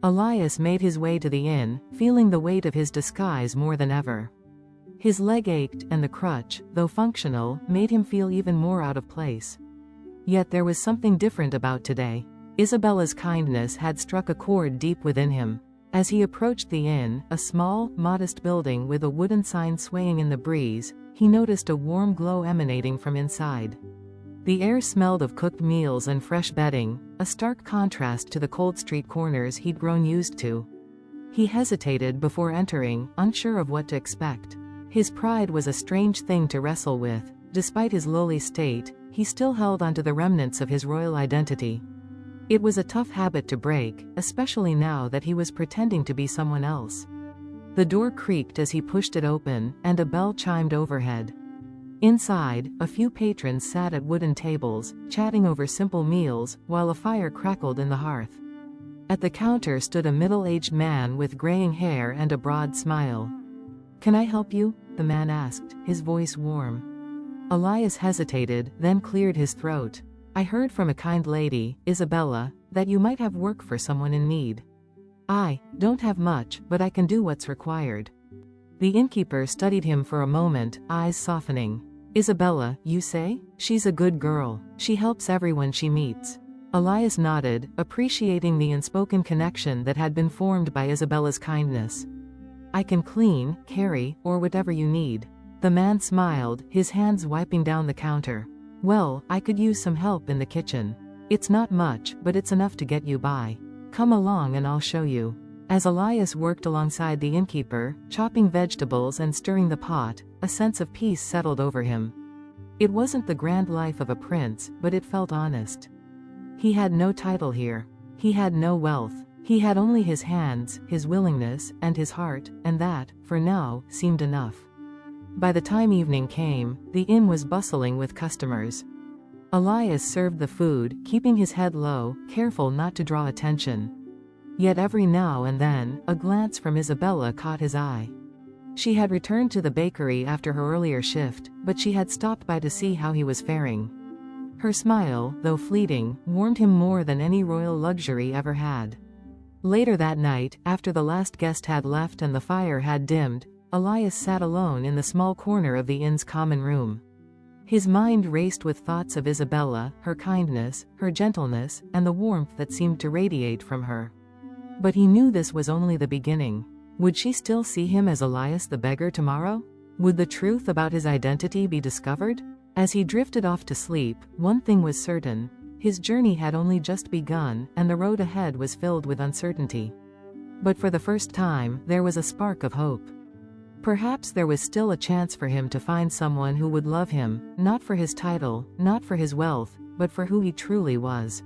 Elias made his way to the inn, feeling the weight of his disguise more than ever. His leg ached, and the crutch, though functional, made him feel even more out of place. Yet there was something different about today. Isabella's kindness had struck a chord deep within him. As he approached the inn, a small, modest building with a wooden sign swaying in the breeze, he noticed a warm glow emanating from inside. The air smelled of cooked meals and fresh bedding, a stark contrast to the cold street corners he'd grown used to. He hesitated before entering, unsure of what to expect. His pride was a strange thing to wrestle with. Despite his lowly state, he still held onto the remnants of his royal identity. It was a tough habit to break, especially now that he was pretending to be someone else. The door creaked as he pushed it open, and a bell chimed overhead. Inside, a few patrons sat at wooden tables, chatting over simple meals, while a fire crackled in the hearth. At the counter stood a middle-aged man with graying hair and a broad smile. "Can I help you?" the man asked, his voice warm. Elias hesitated, then cleared his throat. "I heard from a kind lady, Isabella, that you might have work for someone in need." "I don't have much, but I can do what's required." The innkeeper studied him for a moment, eyes softening. "Isabella, you say? She's a good girl. She helps everyone she meets." Elias nodded, appreciating the unspoken connection that had been formed by Isabella's kindness. "I can clean, carry, or whatever you need." The man smiled, his hands wiping down the counter. "Well, I could use some help in the kitchen. It's not much, but it's enough to get you by. Come along and I'll show you." As Elias worked alongside the innkeeper, chopping vegetables and stirring the pot, a sense of peace settled over him. It wasn't the grand life of a prince, but it felt honest. He had no title here. He had no wealth. He had only his hands, his willingness, and his heart, and that, for now, seemed enough. By the time evening came, the inn was bustling with customers. Elias served the food, keeping his head low, careful not to draw attention. Yet every now and then, a glance from Isabella caught his eye. She had returned to the bakery after her earlier shift, but she had stopped by to see how he was faring. Her smile, though fleeting, warmed him more than any royal luxury ever had. Later that night, after the last guest had left and the fire had dimmed, Elias sat alone in the small corner of the inn's common room. His mind raced with thoughts of Isabella, her kindness, her gentleness, and the warmth that seemed to radiate from her. But he knew this was only the beginning. Would she still see him as Elias the beggar tomorrow? Would the truth about his identity be discovered? As he drifted off to sleep, one thing was certain: his journey had only just begun, and the road ahead was filled with uncertainty. But for the first time, there was a spark of hope. Perhaps there was still a chance for him to find someone who would love him, not for his title, not for his wealth, but for who he truly was.